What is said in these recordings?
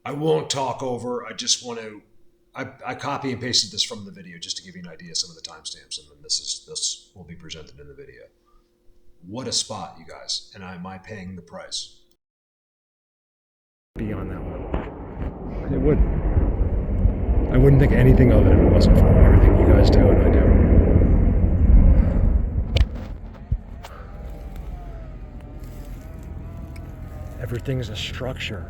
I won't talk over. I just want to. I copy and pasted this from the video just to give you an idea of some of the timestamps, and then this will be presented in the video. What a spot, you guys! And am I paying the price? Be on that one. It would. I wouldn't think anything of it if it wasn't for everything you guys do and I do. Everything's a structure.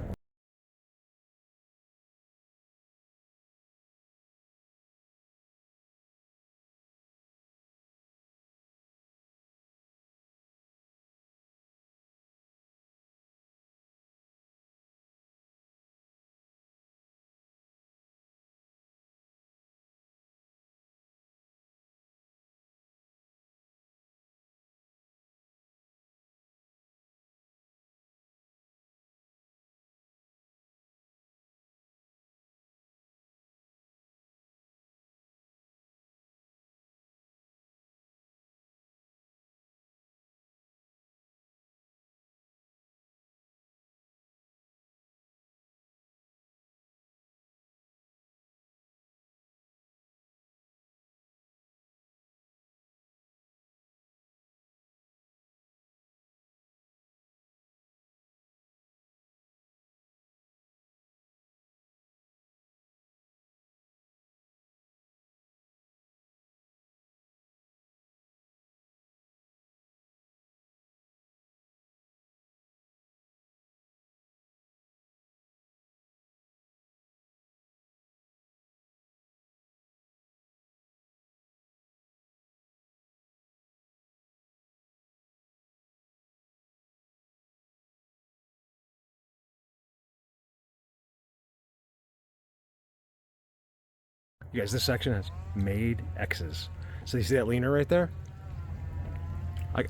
You guys, this section has made X's. So you see that leaner right there?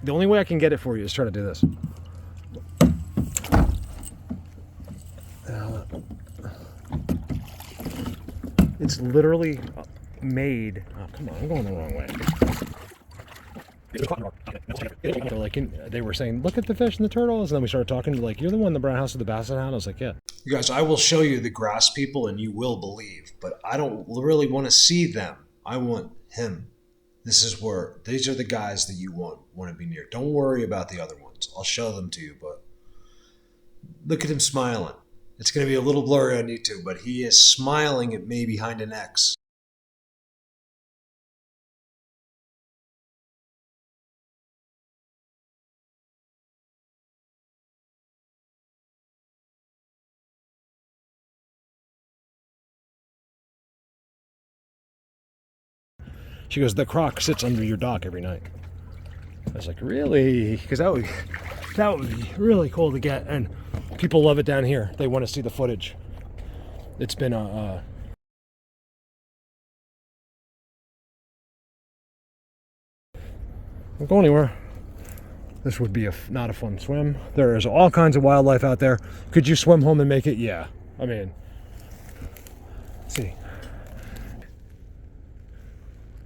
The only way I can get it for you is try to do this. It's literally made. Oh, come on, I'm going the wrong way. They were saying, look at the fish and the turtles. And then we started talking to you're the one in the brown house with the basset hound. I was like, yeah. You guys, I will show you the grass people and you will believe, but I don't really want to see them. I want him. These are the guys that you want to be near. Don't worry about the other ones. I'll show them to you, but look at him smiling. It's going to be a little blurry on YouTube, but he is smiling at me behind an X. She goes, the croc sits under your dock every night. I was like, really? Because that would be really cool to get, and people love it down here. They want to see the footage. It's been a don't go anywhere. This would be not a fun swim. There is all kinds of wildlife out there. Could you swim home and make it? Yeah. I mean, let's see.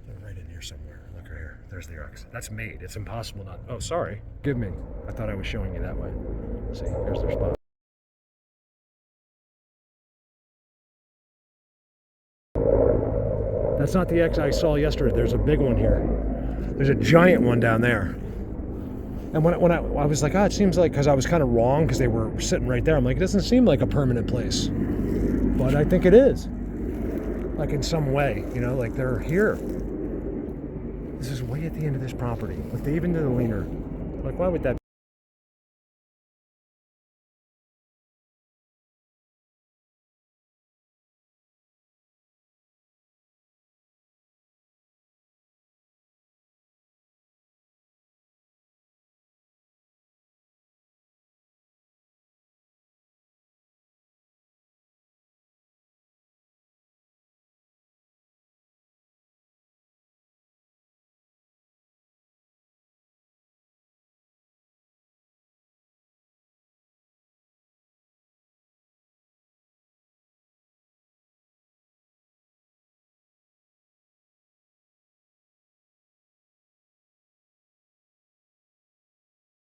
They're right in here somewhere. Look right here. There's the X. That's made. It's impossible not. Oh, sorry. Give me. I thought I was showing you that way. Let's see. Here's their spot. That's not the X I saw yesterday. There's a big one here. There's a giant one down there. And when I was like, it seems like, because I was kind of wrong because they were sitting right there. I'm like, it doesn't seem like a permanent place. But I think it is. Like in some way, like they're here. This is way at the end of this property. Like they even did a leaner. Like, why would that be?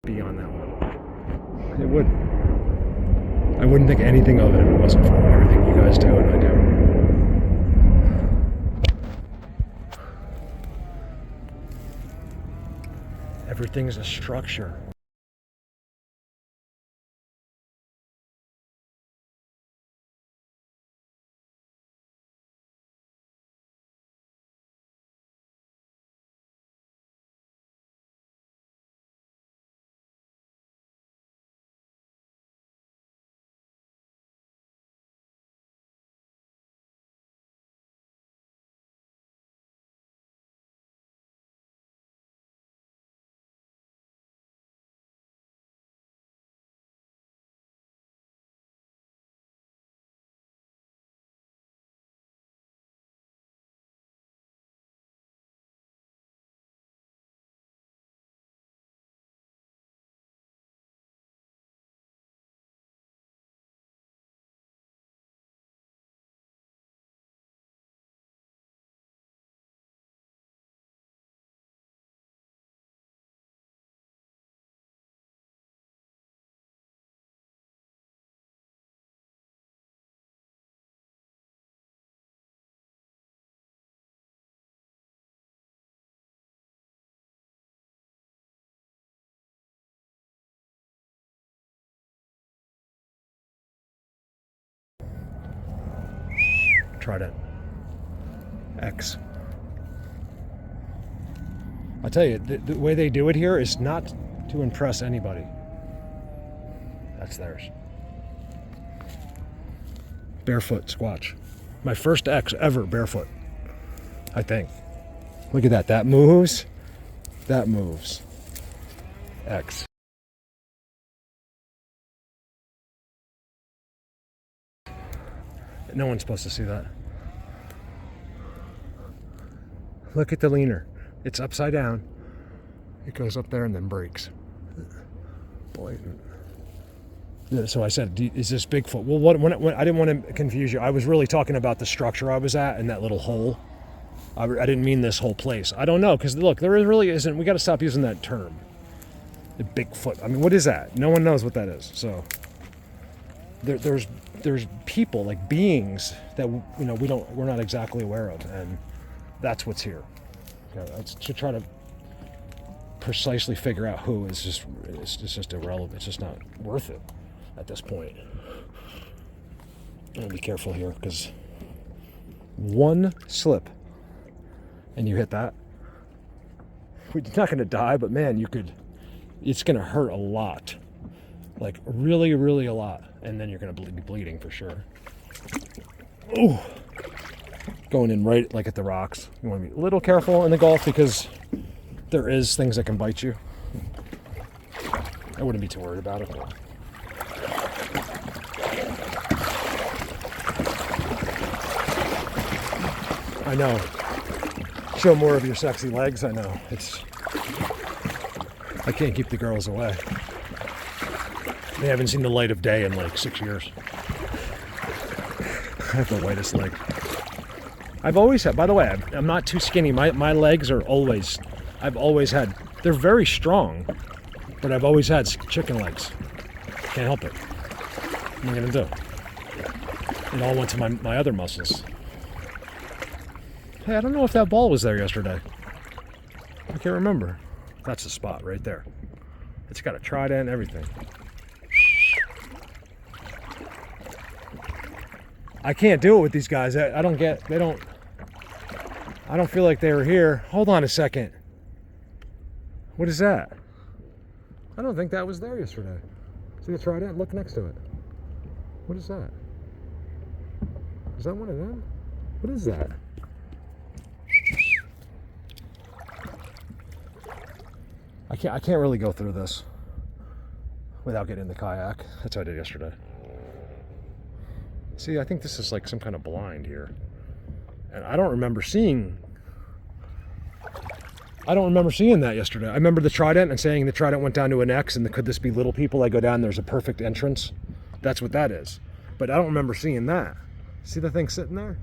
Be on that one. It would. I wouldn't think anything of it if it wasn't for everything you guys do and I do. Everything's a structure. Trident X. I'll tell you, the way they do it here is not to impress anybody. That's theirs. Barefoot Squatch. My first X ever barefoot, I think. Look at that. That moves. That moves. X. No one's supposed to see that. Look at the leaner. It's upside down. It goes up there and then breaks. Blatant. Yeah, so I said, is this Bigfoot? Well, when I didn't want to confuse you. I was really talking about the structure I was at in that little hole. I didn't mean this whole place. I don't know, because look, there really isn't. We got to stop using that term. The Bigfoot. I mean, what is that? No one knows what that is. So there's people, like beings that we're not exactly aware of, and that's what's here. Okay, that's to try to precisely figure out who is just it's just irrelevant. It's just not worth it at this point. I'm gonna be careful here, because one slip and you hit that, you're not gonna die, but man, it's gonna hurt a lot, like really, really a lot, and then you're gonna be bleeding for sure. Ooh, going in right like at the rocks. You want to be a little careful in the Gulf, because there is things that can bite you. I wouldn't be too worried about it. I know. Show more of your sexy legs. I know. I can't keep the girls away. They haven't seen the light of day in like 6 years. I have the whitest leg. I've always had, by the way, I'm not too skinny. My legs are always, I've always had, they're very strong, but I've always had chicken legs. Can't help it. What am I gonna do? It all went to my other muscles. Hey, I don't know if that ball was there yesterday. I can't remember. That's the spot right there. It's got a trident and everything. I can't do it with these guys. I don't feel like they were here. Hold on a second. What is that? I don't think that was there yesterday. See the trident? Look next to it. What is that? Is that one of them? What is that? I can't really go through this without getting in the kayak. That's what I did yesterday. See, I think this is like some kind of blind here. And I don't remember seeing that yesterday. I remember the trident and saying the trident went down to an X, and could this be little people? I go down, there's a perfect entrance. That's what that is. But I don't remember seeing that. See the thing sitting there?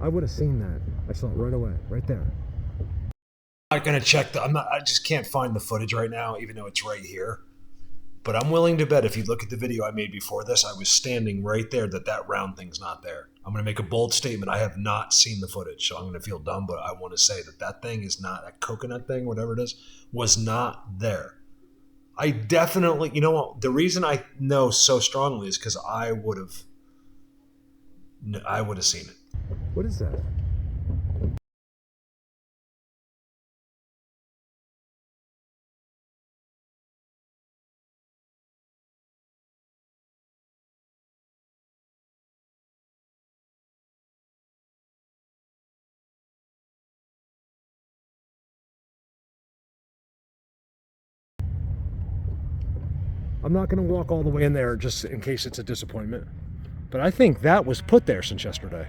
I would have seen that. I saw it right away, right there. I'm not gonna check I just can't find the footage right now, even though it's right here. But I'm willing to bet if you look at the video I made before this, I was standing right there that round thing's not there. I'm going to make a bold statement. I have not seen the footage, so I'm going to feel dumb, but I want to say that thing is not, that coconut thing, whatever it is, was not there. I definitely, you know what, the reason I know so strongly is because I would have seen it. What is that? I'm not going to walk all the way in there just in case it's a disappointment. But I think that was put there since yesterday.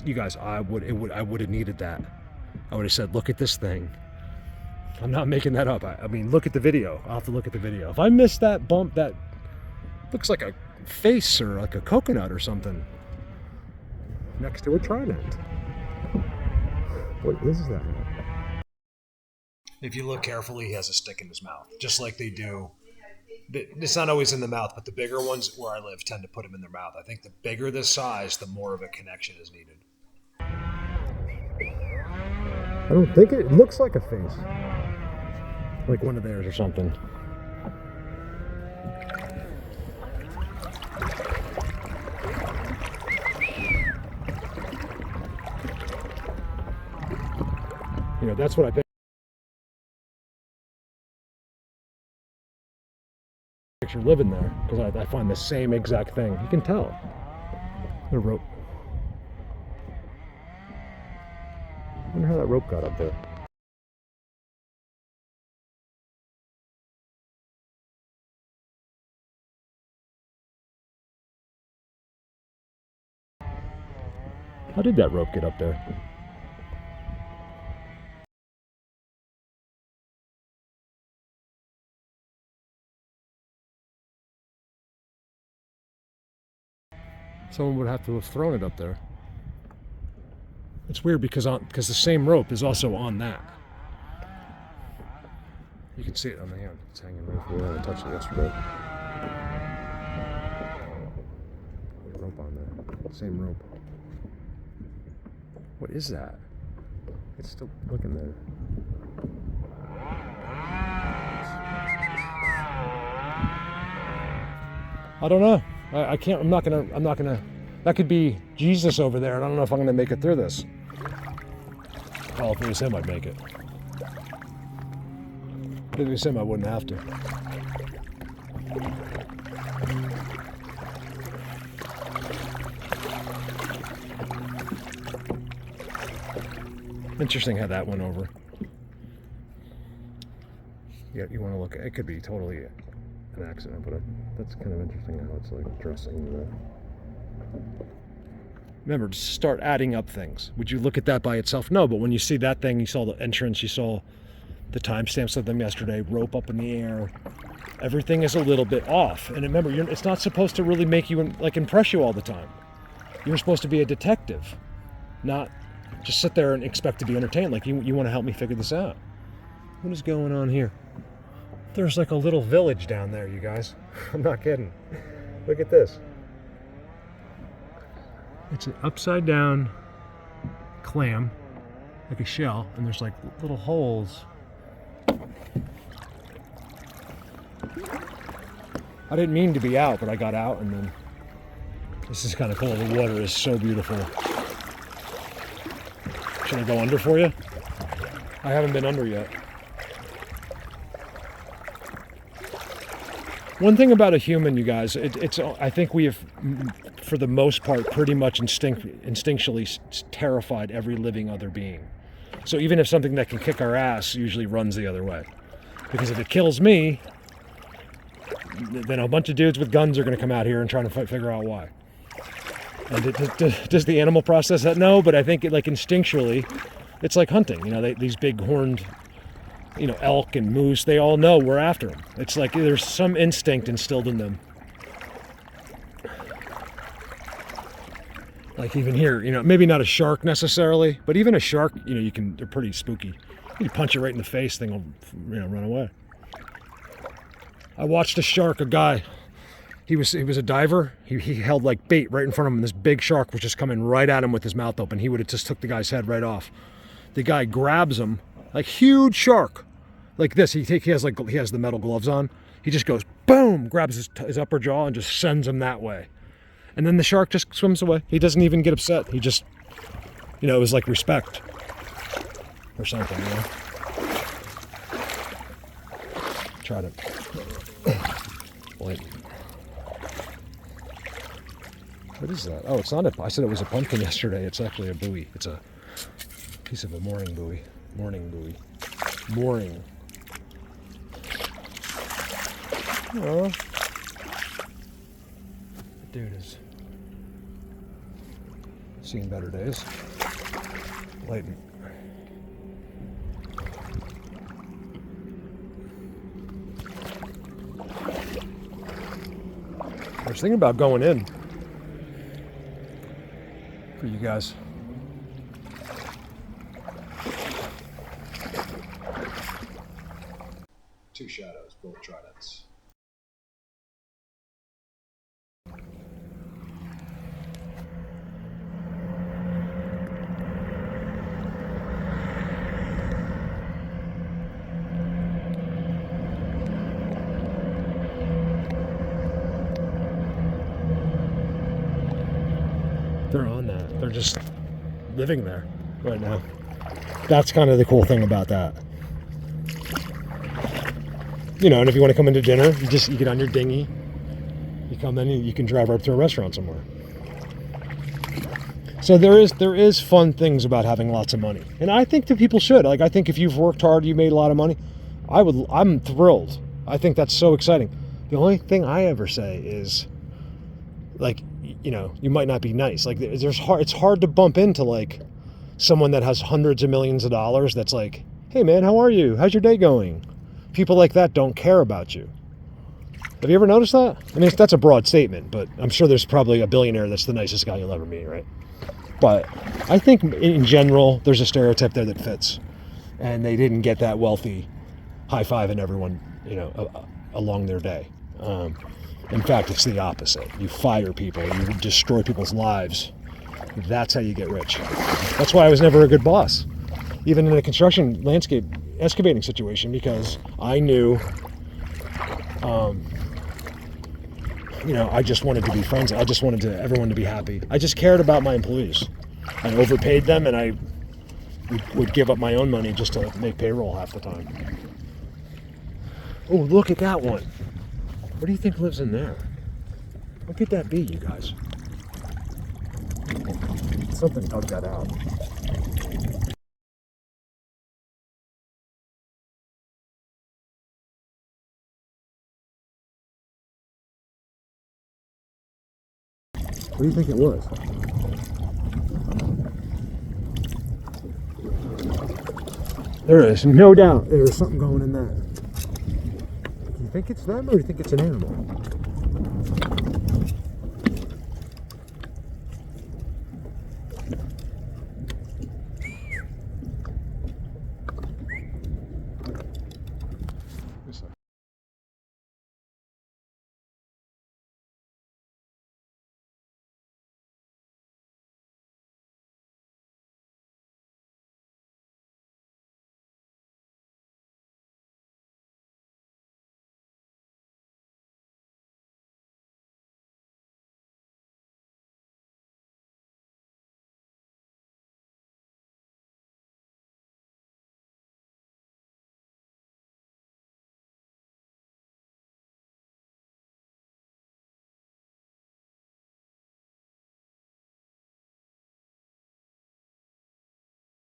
You guys, I would have needed that. I would have said, look at this thing. I'm not making that up. I mean, look at the video. I'll have to look at the video. If I missed that bump, that looks like a face or like a coconut or something next to a trident. What is that? If you look carefully, he has a stick in his mouth, just like they do. It's not always in the mouth, but the bigger ones where I live tend to put them in their mouth. I think the bigger the size, the more of a connection is needed. I don't think it looks like a face. Like one of theirs or something. You know, that's what I picture living there, because I find the same exact thing. You can tell. The rope. I wonder how that rope got up there. How did that rope get up there? Someone would have to have thrown it up there. It's weird because the same rope is also on that. You can see it on the hand. It's hanging right there. I touched it yesterday. The rope on there. Same rope. What is that? It's still looking there. I don't know. I can't. I'm not gonna. That could be Jesus over there, and I don't know if I'm gonna make it through this. Well, if it was him, I'd make it. If it was him, I wouldn't have to. Interesting how that went over. Yeah, you want to look at it. Could be totally an accident, but that's kind of interesting how it's like dressing that. Remember, just start adding up things. Would you look at that by itself? No, but when you see that thing, you saw the entrance, you saw the timestamps of them yesterday, rope up in the air. Everything is a little bit off. And remember, it's not supposed to really make you, like, impress you all the time. You're supposed to be a detective, not just sit there and expect to be entertained. Like, you want to help me figure this out. What is going on here? There's like a little village down there, you guys. I'm not kidding. Look at this. It's an upside down clam, like a shell, and there's like little holes. I didn't mean to be out, but I got out, and then this is kind of cool. The water is so beautiful. Should I go under for you? I haven't been under yet. One thing about a human, you guys, I think we have, for the most part, pretty much instinctually terrified every living other being. So even if something that can kick our ass usually runs the other way. Because if it kills me, then a bunch of dudes with guns are going to come out here and try to figure out why. And does the animal process that? No, but I think like instinctually, it's like hunting. You know, these big horned, elk and moose, they all know we're after them. It's like there's some instinct instilled in them. Like even here, maybe not a shark necessarily, but even a shark, they're pretty spooky. You punch it right in the face, thing will, run away. I watched a shark, a guy. He was a diver. He held like bait right in front of him. This big shark was just coming right at him with his mouth open. He would have just took the guy's head right off. The guy grabs him, like huge shark, like this. He has the metal gloves on. He just goes boom, grabs his upper jaw and just sends him that way. And then the shark just swims away. He doesn't even get upset. He just, it was like respect or something, Try to wait. What is that? Oh, it's not I said it was a pumpkin yesterday. It's actually a buoy. It's a piece of a mooring buoy. Mooring. Oh. That dude is seen better days. Lighten. I was thinking about going in for you guys. Two shadows, both tridents. They're on that. They're just living there right now. That's kind of the cool thing about that. And if you want to come into dinner, you get on your dinghy, you come in and you can drive right to a restaurant somewhere. So there is fun things about having lots of money. And I think that people should. Like, I think if you've worked hard, you made a lot of money, I'm thrilled. I think that's so exciting. The only thing I ever say is, like, you might not be nice. Like, it's hard to bump into like someone that has hundreds of millions of dollars that's like, hey man, how are you? How's your day going? People like that don't care about you. Have you ever noticed that? I mean, that's a broad statement, but I'm sure there's probably a billionaire that's the nicest guy you'll ever meet, right? But I think in general, there's a stereotype there that fits. And they didn't get that wealthy high-fiving everyone, along their day. In fact, it's the opposite. You fire people, you destroy people's lives. That's how you get rich. That's why I was never a good boss, even in a construction landscape excavating situation, because I knew, I just wanted to be friends. I just wanted everyone to be happy. I just cared about my employees. I overpaid them, and I would give up my own money just to make payroll half the time. Oh, look at that one. What do you think lives in there? What could that be, you guys? Something dug that out. What do you think it was? There is no doubt there is something going in that. Do you think it's them or do you think it's an animal?